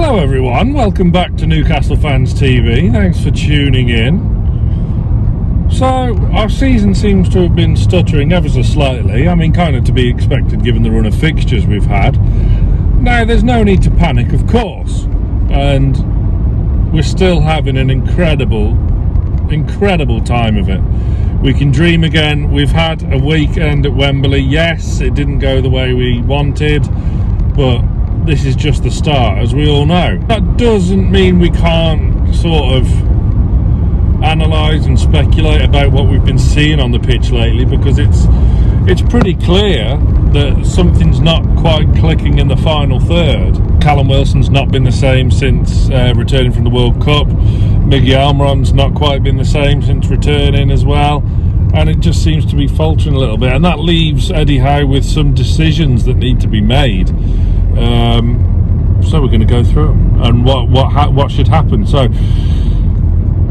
Hello everyone, welcome back to Newcastle Fans TV. Thanks for tuning in. So, our season seems to have been stuttering ever so slightly. I mean, kind of to be expected given the run of fixtures we've had. Now, there's no need to panic, of course. And we're still having an incredible time of it. We can dream again. We've had a weekend at Wembley. Yes, it didn't go the way we wanted, but this is just the start, as we all know. That doesn't mean we can't sort of analyse and speculate about what we've been seeing on the pitch lately, because it's pretty clear that something's not quite clicking in the final third. Callum Wilson's not been the same since returning from the World Cup. Miggy Almiron's not quite been the same since returning as well. And it just seems to be faltering a little bit. And that leaves Eddie Howe with some decisions that need to be made. So we're going to go through them and what should happen. So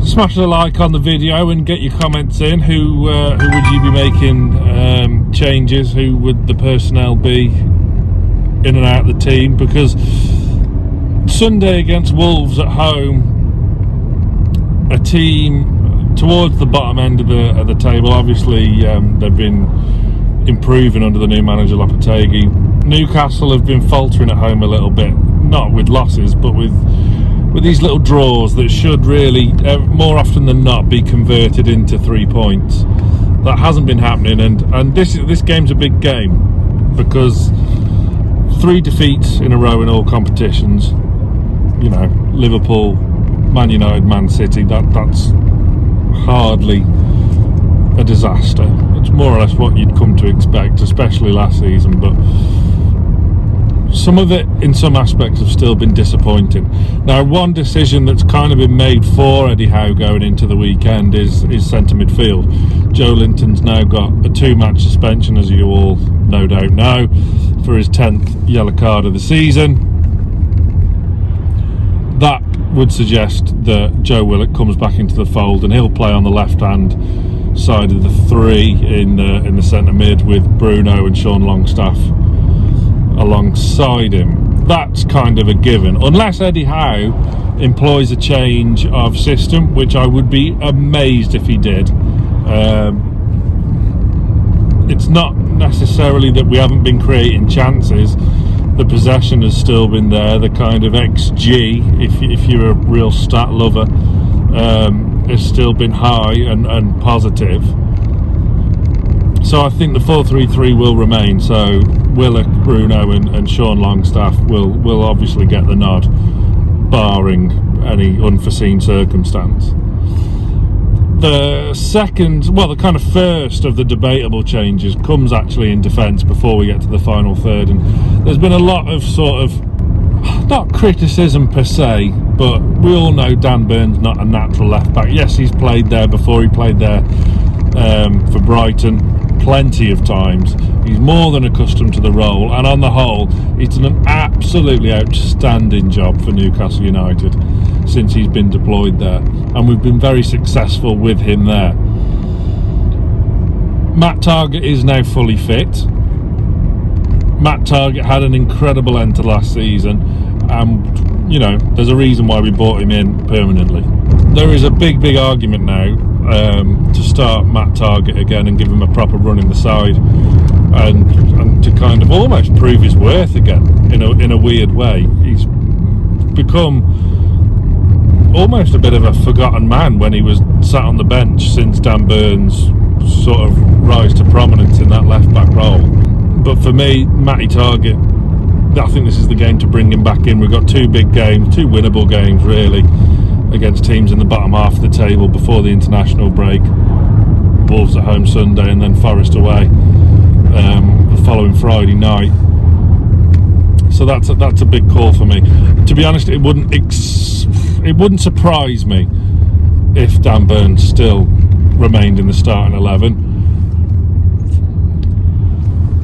smash the like on the video and get your comments in. Who would you be making changes? Who would the personnel be in and out of the team? Because Sunday against Wolves at home, a team towards the bottom end of the table. Obviously, they've been improving under the new manager Lopetegui. Newcastle have been faltering at home a little bit, not with losses, but with these little draws that should really, more often than not, be converted into 3 points. That hasn't been happening, and this game's a big game because 3 defeats in a row in all competitions. You know, Liverpool, Man United, Man City. That's hardly a disaster. It's more or less what you'd come to expect, especially last season, but some of it in some aspects have still been disappointing. Now, one decision that's kind of been made for Eddie Howe going into the weekend is centre midfield. Joe Linton's now got a 2-match suspension, as you all no doubt know, for his 10th yellow card of the season. That would suggest that Joe Willock comes back into the fold and he'll play on the left-hand side of the 3 in the centre mid with Bruno and Sean Longstaff alongside him. That's kind of a given, unless Eddie Howe employs a change of system, which I would be amazed if he did. It's not necessarily that we haven't been creating chances. The possession has still been there. The kind of XG, if you're a real stat lover, has still been high and positive. So I think the 4-3-3 will remain. So Willock, Bruno and Sean Longstaff will obviously get the nod, barring any unforeseen circumstance. The kind of first of the debatable changes comes actually in defence before we get to the final third, and there's been a lot of sort of, not criticism per se, but we all know Dan Burn's not a natural left back. Yes, he's played there before. He played there for Brighton plenty of times. He's more than accustomed to the role, and on the whole, he's done an absolutely outstanding job for Newcastle United since he's been deployed there, and we've been very successful with him there. Matt Targett is now fully fit. Matt Targett had an incredible end to last season, and you know, there's a reason why we brought him in permanently. There is a big argument now to start Matt Targett again and give him a proper run in the side, and to kind of almost prove his worth again in a weird way. He's become almost a bit of a forgotten man when he was sat on the bench since Dan Burn's sort of rise to prominence in that left back role. But for me, Matty Targett, I think this is the game to bring him back in. We've got 2 big games, 2 winnable games really, against teams in the bottom half of the table before the international break. Wolves at home Sunday and then Forest away the following Friday night. So that's a big call for me. To be honest, it wouldn't surprise me if Dan Burn still remained in the starting 11.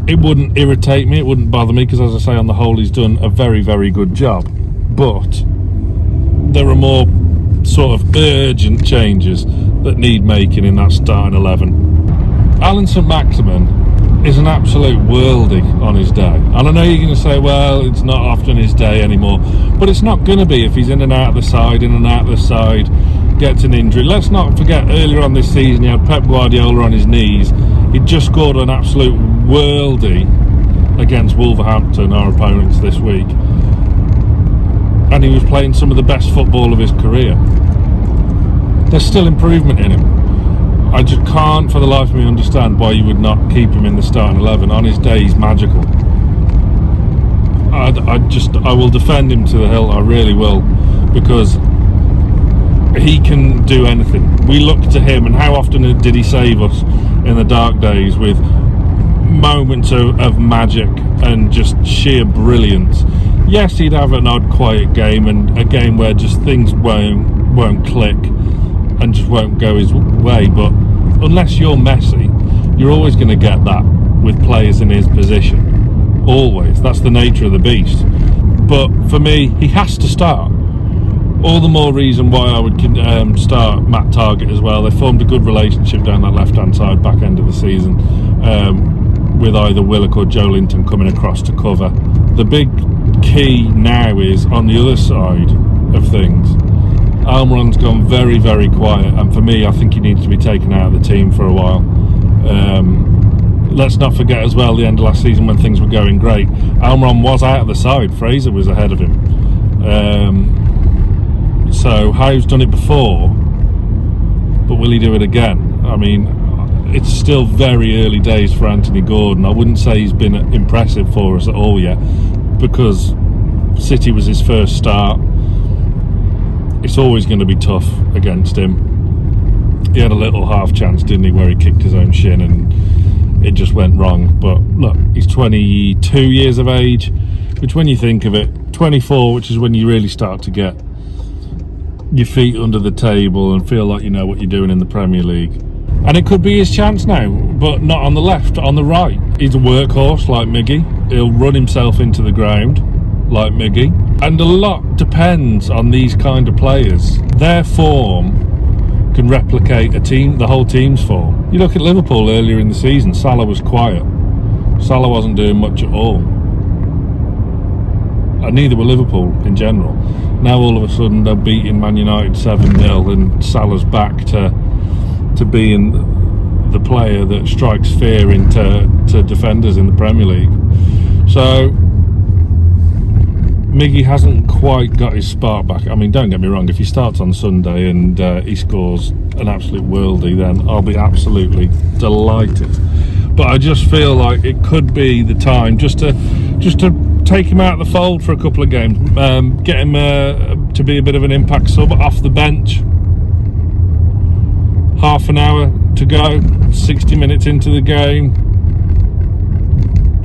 It wouldn't irritate me, it wouldn't bother me, because as I say, on the whole, he's done a very, very good job. But there are more sort of urgent changes that need making in that starting 11. Alan Saint-Maximin is an absolute worldie on his day. And I know you're going to say, well, it's not often his day anymore, but it's not going to be if he's in and out of the side, gets an injury. Let's not forget, earlier on this season, he had Pep Guardiola on his knees. He just scored an absolute worldie against Wolverhampton, our opponents this week, and he was playing some of the best football of his career. There's still improvement in him. I just can't for the life of me understand why you would not keep him in the starting 11. On his day, he's magical. I will defend him to the hilt, I really will, because he can do anything. We look to him, and how often did he save us in the dark days with moments of magic and just sheer brilliance. Yes, he'd have an odd quiet game, and a game where just things won't click and just won't go his way, but unless you're Messi, you're always going to get that with players in his position. Always. That's the nature of the beast. But for me, he has to start. All the more reason why I would start Matt Targett as well. They formed a good relationship down that left-hand side back end of the season, with either Willock or Joe Linton coming across to cover. The big key now is on the other side of things. Almiron's gone very, very quiet, and for me, I think he needs to be taken out of the team for a while. Let's not forget as well the end of last season when things were going great. Almiron was out of the side. Fraser was ahead of him. So Howe's done it before, but will he do it again? I mean, it's still very early days for Anthony Gordon. I wouldn't say he's been impressive for us at all yet, because City was his first start. It's always going to be tough against him. He had a little half chance, didn't he, where he kicked his own shin and it just went wrong. But look, he's 22 years of age, which when you think of it, 24, which is when you really start to get your feet under the table and feel like you know what you're doing in the Premier League. And it could be his chance now, but not on the left, on the right. He's a workhorse like Miggy. He'll run himself into the ground like Miggy. And a lot depends on these kind of players. Their form can replicate the whole team's form. You look at Liverpool earlier in the season, Salah was quiet. Salah wasn't doing much at all. And neither were Liverpool in general. Now all of a sudden they're beating Man United 7-0 and Salah's back to being the player that strikes fear into defenders in the Premier League. So Miggy hasn't quite got his spark back. I mean, don't get me wrong, if he starts on Sunday and he scores an absolute worldie, then I'll be absolutely delighted. But I just feel like it could be the time just to take him out of the fold for a couple of games, get him to be a bit of an impact sub off the bench. Half an hour to go, 60 minutes into the game.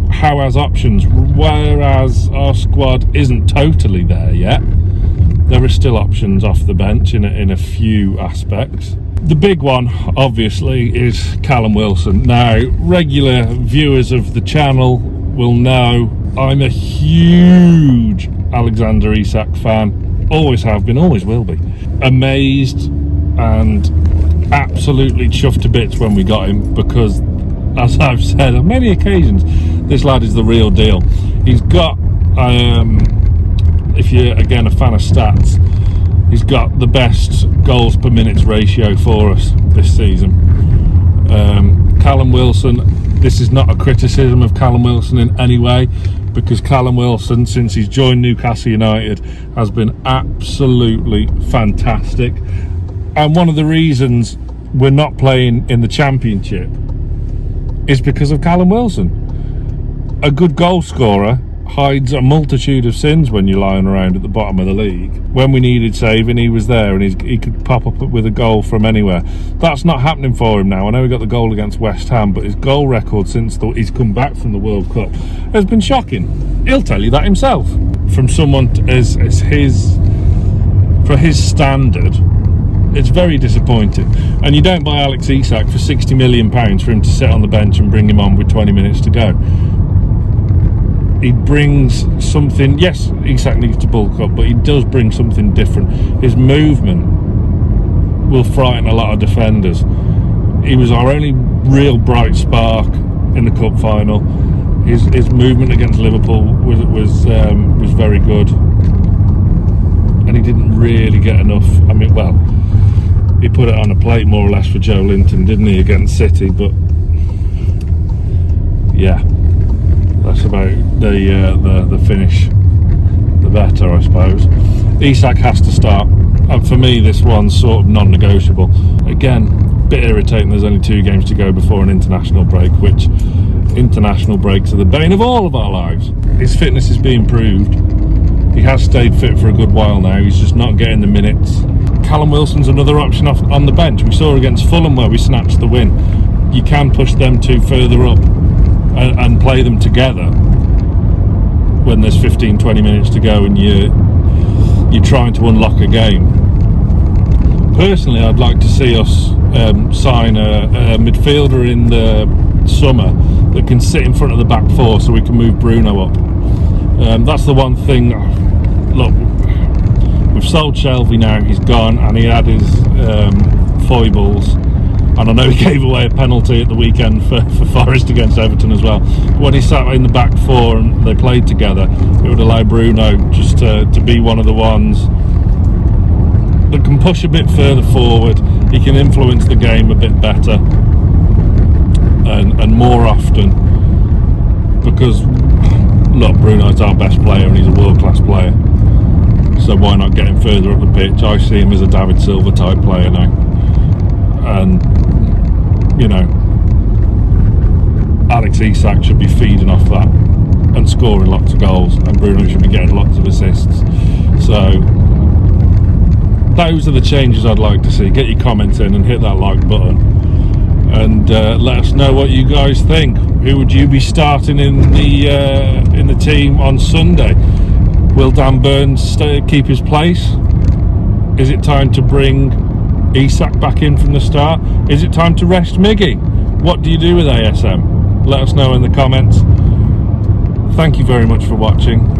Howe has options, whereas our squad isn't totally there yet. There are still options off the bench in a few aspects. The big one, obviously, is Callum Wilson. Now, regular viewers of the channel will know I'm a huge Alexander Isak fan. Always have been, always will be. Amazed and absolutely chuffed to bits when we got him, because, as I've said on many occasions, this lad is the real deal. He's got, if you're again a fan of stats, he's got the best goals per minutes ratio for us this season. Callum Wilson, this is not a criticism of Callum Wilson in any way, because Callum Wilson, since he's joined Newcastle United, has been absolutely fantastic. And one of the reasons we're not playing in the Championship is because of Callum Wilson. A good goal scorer hides a multitude of sins when you're lying around at the bottom of the league. When we needed saving, he was there, and he could pop up with a goal from anywhere. That's not happening for him now. I know he got the goal against West Ham, but his goal record since he's come back from the World Cup has been shocking. He'll tell you that himself. From someone as his, for his standard, it's very disappointing. And you don't buy Alex Isak for £60 million for him to sit on the bench and bring him on with 20 minutes to go. He brings something. Yes, Isak needs to bulk up, but he does bring something different. His movement will frighten a lot of defenders. He was our only real bright spark in the cup final. His movement against Liverpool was very good, and he didn't really get enough. I mean, well, he put it on a plate more or less for Joe Linton, didn't he, against City? But yeah, that's about the finish. The better, I suppose. Isak has to start, and for me, this one's sort of non-negotiable. Again, a bit irritating. There's only 2 games to go before an international break, which international breaks are the bane of all of our lives. His fitness is being proved. He has stayed fit for a good while now. He's just not getting the minutes. Callum Wilson's another option on the bench. We saw against Fulham where we snatched the win. You can push them 2 further up and play them together when there's 15-20 minutes to go and you're trying to unlock a game. Personally, I'd like to see us sign a midfielder in the summer that can sit in front of the back 4 so we can move Bruno up. That's the one thing. Look, we've sold Shelvey now, he's gone, and he had his foibles, and I know he gave away a penalty at the weekend for Forest against Everton as well. But when he sat in the back 4 and they played together, it would allow Bruno just to be one of the ones that can push a bit further forward. He can influence the game a bit better and more often, because look, Bruno's our best player and he's a world-class player, so why not get him further up the pitch? I see him as a David Silva type player now, and you know, Alex Isak should be feeding off that and scoring lots of goals, and Bruno should be getting lots of assists. So those are the changes I'd like to see. Get your comments in and hit that like button, and let us know what you guys think. Who would you be starting in the team on Sunday? Will Dan Burns keep his place? Is it time to bring Isak back in from the start? Is it time to rest Miggy? What do you do with ASM? Let us know in the comments. Thank you very much for watching.